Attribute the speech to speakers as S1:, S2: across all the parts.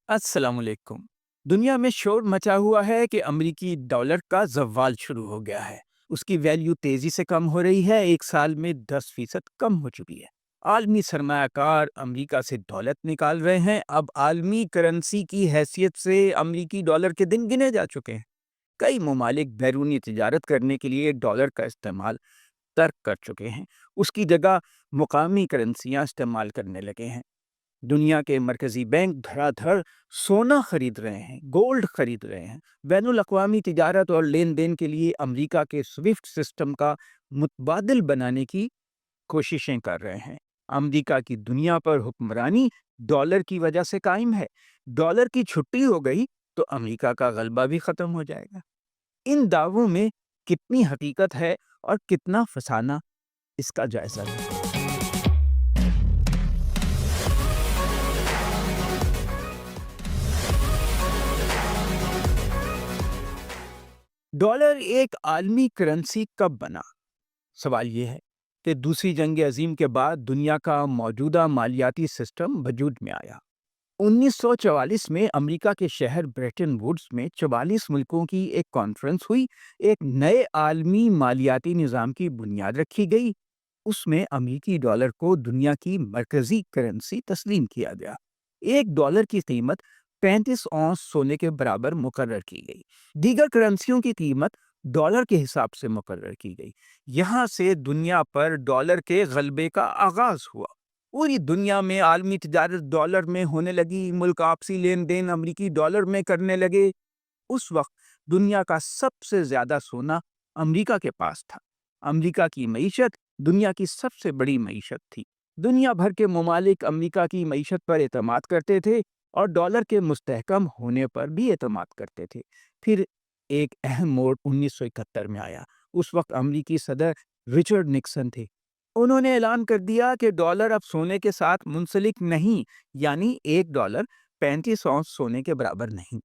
S1: السلام علیکم۔ دنیا میں شور مچا ہوا ہے کہ امریکی ڈالر کا زوال شروع ہو گیا ہے۔ اس کی ویلیو تیزی سے کم ہو رہی ہے، ایک سال میں 10% کم ہو چکی ہے۔ عالمی سرمایہ کار امریکہ سے دولت نکال رہے ہیں۔ اب عالمی کرنسی کی حیثیت سے امریکی ڈالر کے دن گنے جا چکے ہیں۔ کئی ممالک بیرونی تجارت کرنے کے لیے ڈالر کا استعمال ترک کر چکے ہیں، اس کی جگہ مقامی کرنسیاں استعمال کرنے لگے ہیں۔ دنیا کے مرکزی بینک دھڑا دھڑ سونا خرید رہے ہیں، گولڈ خرید رہے ہیں۔ بین الاقوامی تجارت اور لین دین کے لیے امریکہ کے سوئفٹ سسٹم کا متبادل بنانے کی کوششیں کر رہے ہیں۔ امریکہ کی دنیا پر حکمرانی ڈالر کی وجہ سے قائم ہے۔ ڈالر کی چھٹی ہو گئی تو امریکہ کا غلبہ بھی ختم ہو جائے گا۔ ان دعووں میں کتنی حقیقت ہے اور کتنا فسانہ، اس کا جائزہ لیں۔ ڈالر ایک عالمی کرنسی کب بنا؟ سوال یہ ہے کہ دوسری جنگ عظیم کے بعد دنیا کا موجودہ مالیاتی سسٹم وجود میں آیا۔ 1944 میں امریکہ کے شہر بریٹن ووڈز میں 44 ملکوں کی ایک کانفرنس ہوئی، ایک نئے عالمی مالیاتی نظام کی بنیاد رکھی گئی۔ اس میں امریکی ڈالر کو دنیا کی مرکزی کرنسی تسلیم کیا گیا۔ ایک ڈالر کی قیمت 35 اونس سونے کے برابر مقرر کی گئی۔ دیگر کرنسیوں کی قیمت ڈالر کے حساب سے مقرر کی گئی۔ یہاں سے دنیا پر ڈالر کے غلبے کا آغاز ہوا۔ پوری دنیا میں عالمی تجارت ڈالر میں ہونے لگی، ملک آپسی لین دین امریکی ڈالر میں کرنے لگے۔ اس وقت دنیا کا سب سے زیادہ سونا امریکہ کے پاس تھا۔ امریکہ کی معیشت دنیا کی سب سے بڑی معیشت تھی۔ دنیا بھر کے ممالک امریکہ کی معیشت پر اعتماد کرتے تھے اور ڈالر کے مستحکم ہونے پر بھی اعتماد کرتے تھے۔ پھر ایک اہم موڑ 1971 میں آیا۔ اس وقت امریکی صدر رچرڈ نکسن تھے۔ انہوں نے اعلان کر دیا کہ ڈالر اب سونے کے ساتھ منسلک نہیں، یعنی ایک ڈالر 35 اونس سونے کے برابر نہیں۔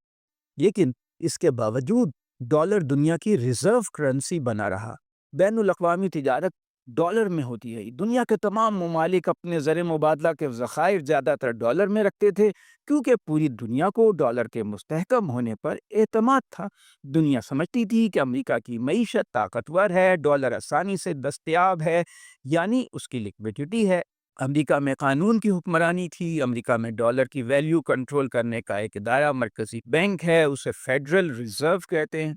S1: لیکن اس کے باوجود ڈالر دنیا کی ریزرو کرنسی بنا رہا۔ بین الاقوامی تجارت ڈالر میں ہوتی ہے۔ دنیا کے تمام ممالک اپنے زر مبادلہ کے ذخائر زیادہ تر ڈالر میں رکھتے تھے، کیونکہ پوری دنیا کو ڈالر کے مستحکم ہونے پر اعتماد تھا۔ دنیا سمجھتی تھی کہ امریکہ کی معیشت طاقتور ہے، ڈالر آسانی سے دستیاب ہے، یعنی اس کی لیکوڈیٹی ہے۔ امریکہ میں قانون کی حکمرانی تھی۔ امریکہ میں ڈالر کی ویلیو کنٹرول کرنے کا ایک ادارہ مرکزی بینک ہے، اسے فیڈرل ریزرو کہتے ہیں۔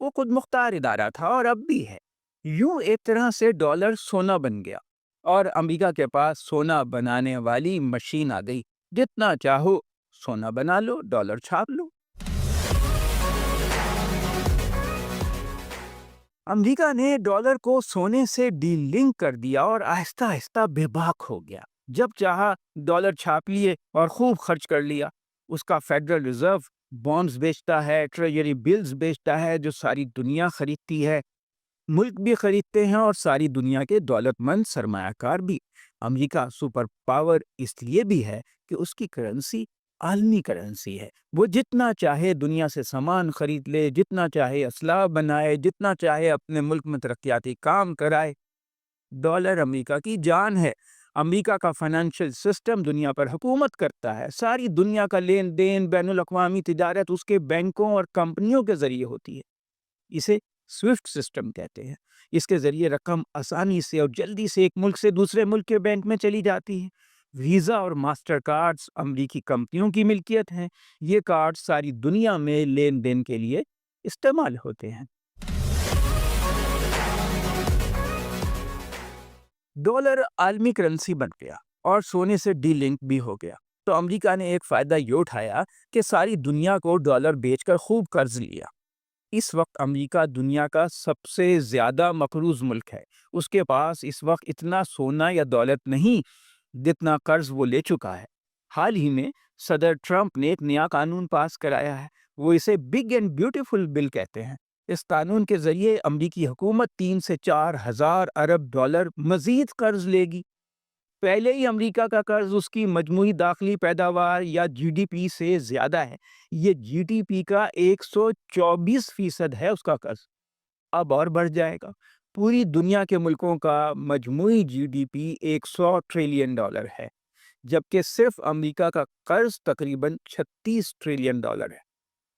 S1: وہ خود مختار ادارہ تھا اور اب بھی ہے۔ یوں ایک طرح سے ڈالر سونا بن گیا اور امریکہ کے پاس سونا بنانے والی مشین آ گئی۔ جتنا چاہو سونا بنا لو، ڈالر چھاپ لو۔ امریکہ نے ڈالر کو سونے سے ڈی لنک کر دیا اور آہستہ آہستہ بے باک ہو گیا۔ جب چاہا ڈالر چھاپ لیے اور خوب خرچ کر لیا۔ اس کا فیڈرل ریزرو بانڈز بیچتا ہے، ٹریجری بلز بیچتا ہے جو ساری دنیا خریدتی ہے۔ ملک بھی خریدتے ہیں اور ساری دنیا کے دولت مند سرمایہ کار بھی۔ امریکہ سپر پاور اس لیے بھی ہے کہ اس کی کرنسی عالمی کرنسی ہے۔ وہ جتنا چاہے دنیا سے سامان خرید لے، جتنا چاہے اسلحہ بنائے، جتنا چاہے اپنے ملک میں ترقیاتی کام کرائے۔ ڈالر امریکہ کی جان ہے۔ امریکہ کا فائنینشیل سسٹم دنیا پر حکومت کرتا ہے۔ ساری دنیا کا لین دین، بین الاقوامی تجارت اس کے بینکوں اور کمپنیوں کے ذریعے ہوتی ہے۔ اسے سوئفٹ سسٹم کہتے ہیں۔ اس کے ذریعے رقم آسانی سے اور جلدی سے ایک ملک سے دوسرے ملک کے بینک میں چلی جاتی ہے۔ ویزا اور ماسٹر کارڈز امریکی کمپنیوں کی ملکیت ہیں۔ یہ کارڈ ساری دنیا میں لین دین کے لیے استعمال ہوتے ہیں۔ ڈالر عالمی کرنسی بن گیا اور سونے سے ڈی لنک بھی ہو گیا، تو امریکہ نے ایک فائدہ یہ اٹھایا کہ ساری دنیا کو ڈالر بیچ کر خوب قرض لیا۔ اس وقت امریکہ دنیا کا سب سے زیادہ مقروض ملک ہے۔ اس کے پاس اس وقت اتنا سونا یا دولت نہیں جتنا قرض وہ لے چکا ہے۔ حال ہی میں صدر ٹرمپ نے ایک نیا قانون پاس کرایا ہے۔ وہ اسے بگ اینڈ بیوٹیفل بل کہتے ہیں۔ اس قانون کے ذریعے امریکی حکومت 3 سے 4 ہزار ارب ڈالر مزید قرض لے گی۔ پہلے ہی امریکہ کا قرض اس کی مجموعی داخلی پیداوار یا جی ڈی پی سے زیادہ ہے۔ یہ جی ڈی پی کا 124% ہے اس کا قرض۔ اب اور بڑھ جائے گا۔ پوری دنیا کے ملکوں کا مجموعی G D P 100 trillion dollar ہے۔ جبکہ صرف امریکہ کا قرض تقریباً $36 ٹریلین ہے۔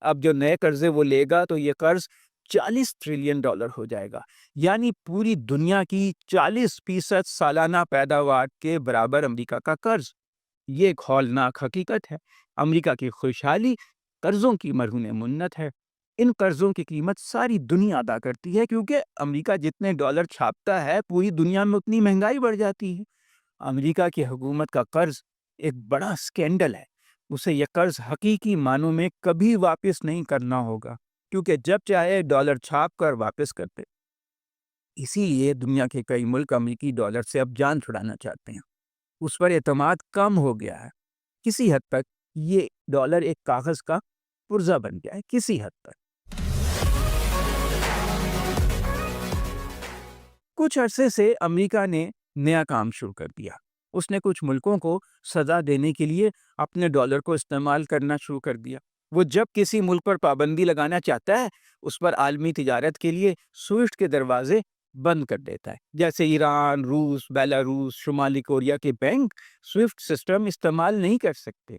S1: اب جو نئے قرضے وہ لے گا تو یہ قرض $40 ٹریلین ہو جائے گا، یعنی پوری دنیا کی 40% سالانہ پیداوار کے برابر امریکہ کا قرض۔ یہ ایک ہولناک حقیقت ہے۔ امریکہ کی خوشحالی قرضوں کی مرہون منت ہے۔ ان قرضوں کی قیمت ساری دنیا ادا کرتی ہے، کیونکہ امریکہ جتنے ڈالر چھاپتا ہے پوری دنیا میں اتنی مہنگائی بڑھ جاتی ہے۔ امریکہ کی حکومت کا قرض ایک بڑا اسکینڈل ہے۔ اسے یہ قرض حقیقی معنوں میں کبھی واپس نہیں کرنا ہوگا، کیونکہ جب چاہے ڈالر چھاپ کر واپس کرتے۔ اسی لیے دنیا کے کئی ملک امریکی ڈالر سے اب جان چھڑانا چاہتے ہیں۔ اس پر اعتماد کم ہو گیا ہے۔ کسی حد تک یہ ڈالر ایک کاغذ کا پرزہ بن گیا ہے، کسی حد تک۔ کچھ عرصے سے امریکہ نے نیا کام شروع کر دیا۔ اس نے کچھ ملکوں کو سزا دینے کے لیے اپنے ڈالر کو استعمال کرنا شروع کر دیا۔ وہ جب کسی ملک پر پابندی لگانا چاہتا ہے، اس پر عالمی تجارت کے لیے سوئفٹ کے دروازے بند کر دیتا ہے۔ جیسے ایران، روس، بیلاروس، شمالی کوریا کے بینک سوئفٹ سسٹم استعمال نہیں کر سکتے۔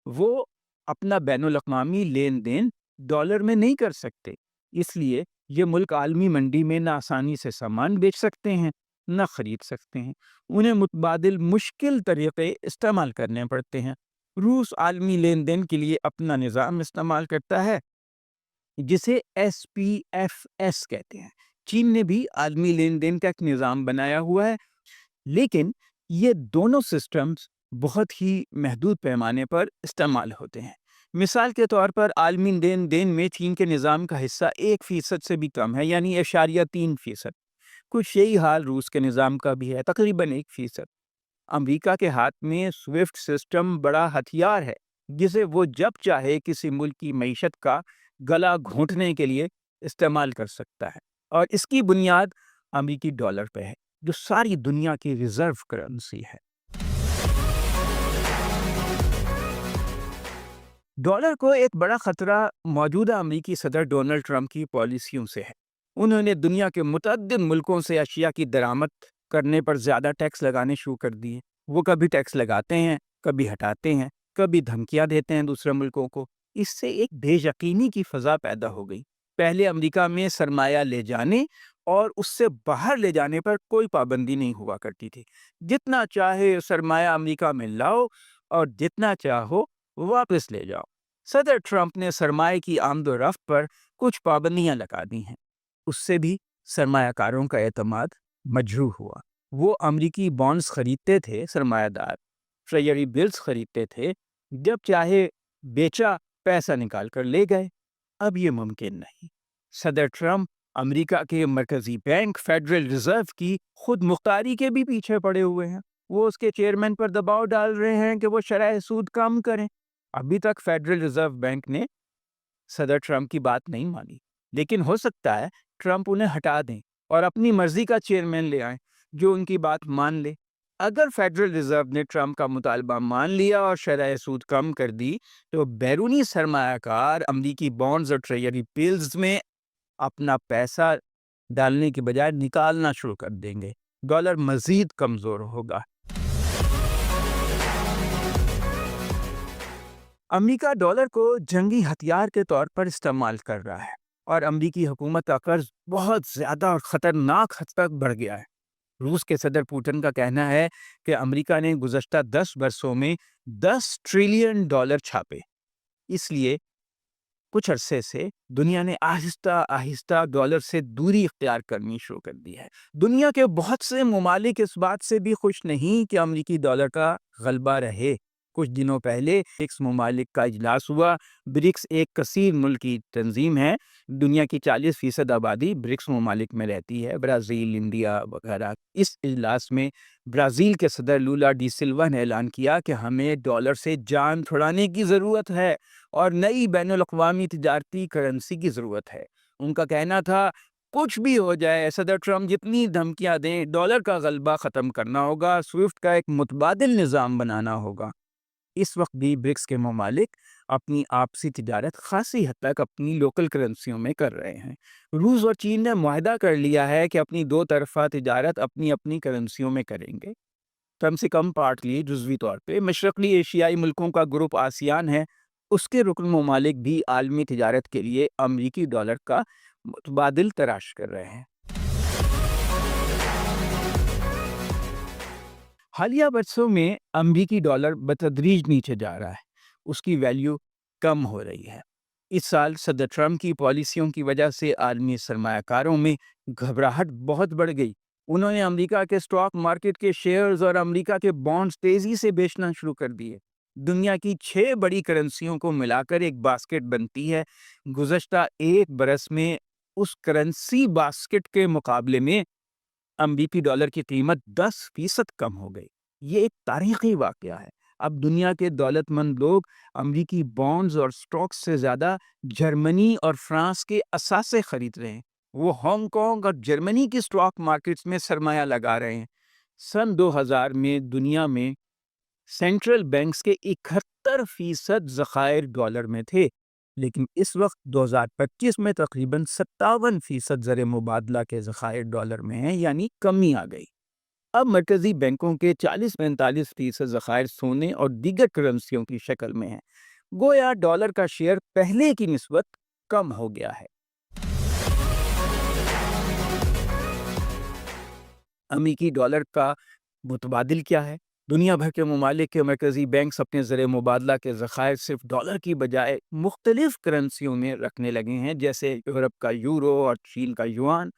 S1: وہ اپنا بین الاقوامی لین دین ڈالر میں نہیں کر سکتے۔ اس لیے یہ ملک عالمی منڈی میں نہ آسانی سے سامان بیچ سکتے ہیں، نہ خرید سکتے ہیں۔ انہیں متبادل مشکل طریقے استعمال کرنے پڑتے ہیں۔ روس عالمی لین دین کے لیے اپنا نظام استعمال کرتا ہے جسے SPFS کہتے ہیں۔ چین نے بھی عالمی لین دین کا ایک نظام بنایا ہوا ہے، لیکن یہ دونوں سسٹمز بہت ہی محدود پیمانے پر استعمال ہوتے ہیں۔ مثال کے طور پر عالمی لین دین میں چین کے نظام کا حصہ 1% سے بھی کم ہے، یعنی 0.3%۔ کچھ یہی حال روس کے نظام کا بھی ہے، تقریباً 1%۔ امریکہ کے ہاتھ میں سوئفٹ سسٹم بڑا ہتھیار ہے، جسے وہ جب چاہے کسی ملک کی معیشت کا گلا گھونٹنے کے لیے استعمال کر سکتا ہے، اور اس کی بنیاد امریکی ڈالر پہ ہے، جو ساری دنیا کی ریزرو کرنسی ہے۔ ڈالر کو ایک بڑا خطرہ موجودہ امریکی صدر ڈونلڈ ٹرمپ کی پالیسیوں سے ہے۔ انہوں نے دنیا کے متعدد ملکوں سے اشیاء کی درآمد کرنے پر زیادہ ٹیکس لگانے شروع کر دیے۔ وہ کبھی ٹیکس لگاتے ہیں، کبھی ہٹاتے ہیں، کبھی دھمکیاں دیتے ہیں دوسرے ملکوں کو۔ اس سے ایک بے یقینی کی فضا پیدا ہو گئی۔ پہلے امریکہ میں سرمایہ لے جانے اور اس سے باہر لے جانے پر کوئی پابندی نہیں ہوا کرتی تھی۔ جتنا چاہے سرمایہ امریکہ میں لاؤ اور جتنا چاہو واپس لے جاؤ۔ صدر ٹرمپ نے سرمایہ کی آمد و رفت پر کچھ پابندیاں لگا دی ہیں۔ اس سے بھی سرمایہ کاروں کا اعتماد مجروح ہوا۔ وہ امریکی بانڈز خریدتے تھے، سرمایہ دار ٹریجری بلز خریدتے تھے، جب چاہے بیچا، پیسہ نکال کر لے گئے۔ اب یہ ممکن نہیں۔ صدر ٹرمپ امریکہ کے مرکزی بینک فیڈرل ریزرو کی خود مختاری کے بھی پیچھے پڑے ہوئے ہیں۔ وہ اس کے چیئرمین پر دباؤ ڈال رہے ہیں کہ وہ شرح سود کم کریں۔ ابھی تک فیڈرل ریزرو بینک نے صدر ٹرمپ کی بات نہیں مانی، لیکن ہو سکتا ہے ٹرمپ انہیں ہٹا دیں اور اپنی مرضی کا چیئرمین لے آئیں جو ان کی بات مان لے۔ اگر فیڈرل ریزرو نے ٹرمپ کا مطالبہ مان لیا اور شرح سود کم کر دی، تو بیرونی سرمایہ کار امریکی بانڈز اور ٹریجری بلز میں اپنا پیسہ ڈالنے کے بجائے نکالنا شروع کر دیں گے۔ ڈالر مزید کمزور ہوگا۔ امریکہ ڈالر کو جنگی ہتھیار کے طور پر استعمال کر رہا ہے، اور امریکی حکومت کا قرض بہت زیادہ اور خطرناک حد تک بڑھ گیا ہے۔ روس کے صدر پوٹن کا کہنا ہے کہ امریکہ نے گزشتہ 10 برسوں میں $10 ٹریلین چھاپے۔ اس لیے کچھ عرصے سے دنیا نے آہستہ آہستہ ڈالر سے دوری اختیار کرنی شروع کر دی ہے۔ دنیا کے بہت سے ممالک اس بات سے بھی خوش نہیں کہ امریکی ڈالر کا غلبہ رہے۔ کچھ دنوں پہلے برکس ممالک کا اجلاس ہوا۔ برکس ایک کثیر ملکی تنظیم ہے۔ دنیا کی 40% آبادی برکس ممالک میں رہتی ہے، برازیل، انڈیا وغیرہ۔ اس اجلاس میں برازیل کے صدر لولا ڈی سلوا نے اعلان کیا کہ ہمیں ڈالر سے جان چھڑانے کی ضرورت ہے اور نئی بین الاقوامی تجارتی کرنسی کی ضرورت ہے۔ ان کا کہنا تھا کچھ بھی ہو جائے، صدر ٹرمپ جتنی دھمکیاں دیں، ڈالر کا غلبہ ختم کرنا ہوگا، سوئفٹ کا ایک متبادل نظام بنانا ہوگا۔ اس وقت بھی برکس کے ممالک اپنی آپسی تجارت خاصی حد تک اپنی لوکل کرنسیوں میں کر رہے ہیں۔ روس اور چین نے معاہدہ کر لیا ہے کہ اپنی دو طرفہ تجارت اپنی اپنی کرنسیوں میں کریں گے۔ کم سے کم پارٹلی جزوی طور پہ مشرقی ایشیائی ملکوں کا گروپ آسیان ہے، اس کے رکن ممالک بھی عالمی تجارت کے لیے امریکی ڈالر کا متبادل تلاش کر رہے ہیں۔ حالیہ برسوں میں امریکی ڈالر بتدریج نیچے جا رہا ہے، اس کی ویلیو کم ہو رہی ہے۔ اس سال صدر ٹرمپ کی پالیسیوں کی وجہ سے عالمی سرمایہ کاروں میں گھبراہٹ بہت بڑھ گئی۔ انہوں نے امریکہ کے اسٹاک مارکیٹ کے شیئرز اور امریکہ کے بانڈز تیزی سے بیچنا شروع کر دیے۔ دنیا کی 6 بڑی کرنسیوں کو ملا کر ایک باسکٹ بنتی ہے۔ گزشتہ ایک برس میں اس کرنسی باسکٹ کے مقابلے میں امریکی ڈالر کی قیمت 10% کم ہو گئی۔ یہ ایک تاریخی واقعہ ہے۔ اب دنیا کے دولت مند لوگ امریکی بانڈز اور سٹاکس سے زیادہ جرمنی اور فرانس کے اثاثے خرید رہے ہیں۔ وہ ہانگ کانگ اور جرمنی کی سٹاک مارکیٹس میں سرمایہ لگا رہے ہیں۔ سن 2000 میں دنیا میں سینٹرل بینکس کے 71% ذخائر ڈالر میں تھے، لیکن اس وقت 2025 میں تقریباً 57% زر مبادلہ کے ذخائر ڈالر میں ہیں، یعنی کمی آ گئی۔ اب مرکزی بینکوں کے 40-45% ذخائر سونے اور دیگر کرنسیوں کی شکل میں ہیں۔ گویا ڈالر کا شیئر پہلے کی نسبت کم ہو گیا ہے۔ امریکی ڈالر کا متبادل کیا ہے؟ دنیا بھر کے ممالک کے مرکزی بینکس اپنے زر مبادلہ کے ذخائر صرف ڈالر کی بجائے مختلف کرنسیوں میں رکھنے لگے ہیں، جیسے یورپ کا یورو اور چین کا یوان۔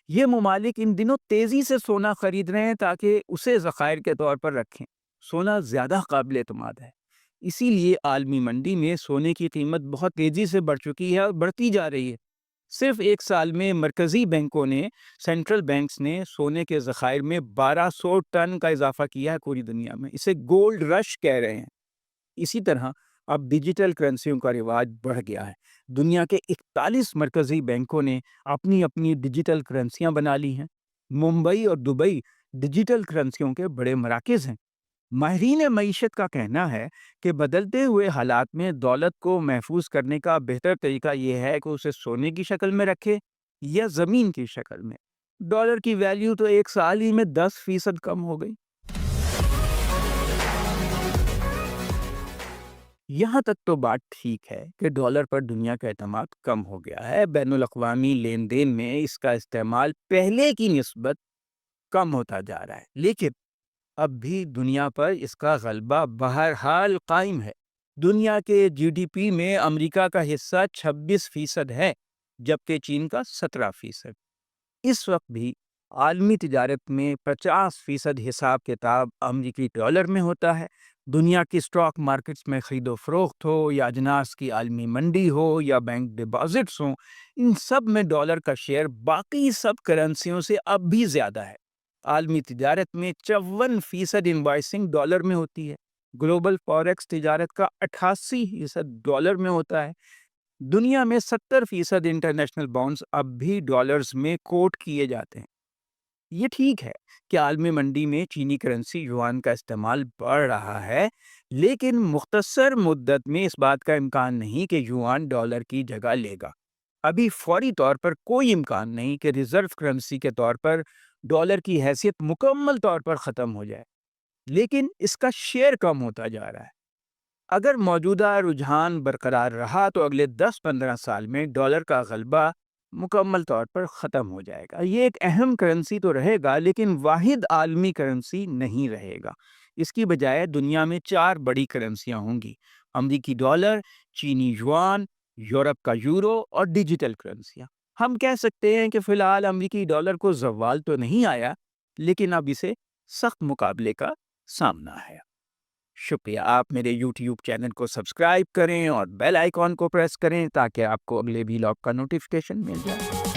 S1: یہ ممالک ان دنوں تیزی سے سونا خرید رہے ہیں تاکہ اسے ذخائر کے طور پر رکھیں۔ سونا زیادہ قابل اعتماد ہے، اسی لیے عالمی منڈی میں سونے کی قیمت بہت تیزی سے بڑھ چکی ہے اور بڑھتی جا رہی ہے۔ صرف ایک سال میں مرکزی بینکوں نے سینٹرل بینکس نے سونے کے ذخائر میں 1200 ٹن کا اضافہ کیا ہے پوری دنیا میں۔ اسے گولڈ رش کہہ رہے ہیں۔ اسی طرح اب ڈیجیٹل کرنسیوں کا رواج بڑھ گیا ہے۔ دنیا کے 41 مرکزی بینکوں نے اپنی اپنی ڈیجیٹل کرنسیاں بنا لی ہیں۔ ممبئی اور دبئی ڈیجیٹل کرنسیوں کے بڑے مراکز ہیں۔ ماہرین معیشت کا کہنا ہے کہ بدلتے ہوئے حالات میں دولت کو محفوظ کرنے کا بہتر طریقہ یہ ہے کہ اسے سونے کی شکل میں رکھے یا زمین کی شکل میں۔ ڈالر کی ویلیو تو ایک سال ہی میں 10% کم ہو گئی۔ یہاں تک تو بات ٹھیک ہے کہ ڈالر پر دنیا کا اعتماد کم ہو گیا ہے۔ بین الاقوامی لین دین میں اس کا استعمال پہلے کی نسبت کم ہوتا جا رہا ہے، لیکن اب بھی دنیا پر اس کا غلبہ بہرحال قائم ہے۔ دنیا کے جی ڈی پی میں امریکہ کا حصہ 26% ہے، جبکہ چین کا 17%۔ اس وقت بھی عالمی تجارت میں 50% حساب کتاب امریکی ڈالر میں ہوتا ہے۔ دنیا کی سٹاک مارکیٹس میں خرید و فروخت ہو یا اجناس کی عالمی منڈی ہو یا بینک ڈپازٹس ہوں، ان سب میں ڈالر کا شیئر باقی سب کرنسیوں سے اب بھی زیادہ ہے۔ عالمی تجارت میں 54% انوائسنگ ڈالر میں ہوتی ہے۔ گلوبل فوریکس تجارت کا 88% ڈالر میں ہوتا ہے۔ دنیا میں 70% انٹرنیشنل بانڈز اب بھی ڈالرز میں کوٹ کیے جاتے ہیں۔ یہ ٹھیک ہے کہ عالمی منڈی میں چینی کرنسی یوان کا استعمال بڑھ رہا ہے، لیکن مختصر مدت میں اس بات کا امکان نہیں کہ یوان ڈالر کی جگہ لے گا۔ ابھی فوری طور پر کوئی امکان نہیں کہ ریزرو کرنسی کے طور پر ڈالر کی حیثیت مکمل طور پر ختم ہو جائے، لیکن اس کا شیئر کم ہوتا جا رہا ہے۔ اگر موجودہ رجحان برقرار رہا تو اگلے 10-15 سال میں ڈالر کا غلبہ مکمل طور پر ختم ہو جائے گا۔ یہ ایک اہم کرنسی تو رہے گا، لیکن واحد عالمی کرنسی نہیں رہے گا۔ اس کی بجائے دنیا میں 4 بڑی کرنسیاں ہوں گی: امریکی ڈالر، چینی یوان، یورپ کا یورو اور ڈیجیٹل کرنسیاں۔ ہم کہہ سکتے ہیں کہ فی الحال امریکی ڈالر کو زوال تو نہیں آیا، لیکن اب اسے سخت مقابلے کا سامنا ہے۔ شکریہ۔ آپ میرے یوٹیوب چینل کو سبسکرائب کریں اور بیل آئیکن کو پریس کریں تاکہ آپ کو اگلے ویلاگ کا نوٹیفیکیشن مل جائے۔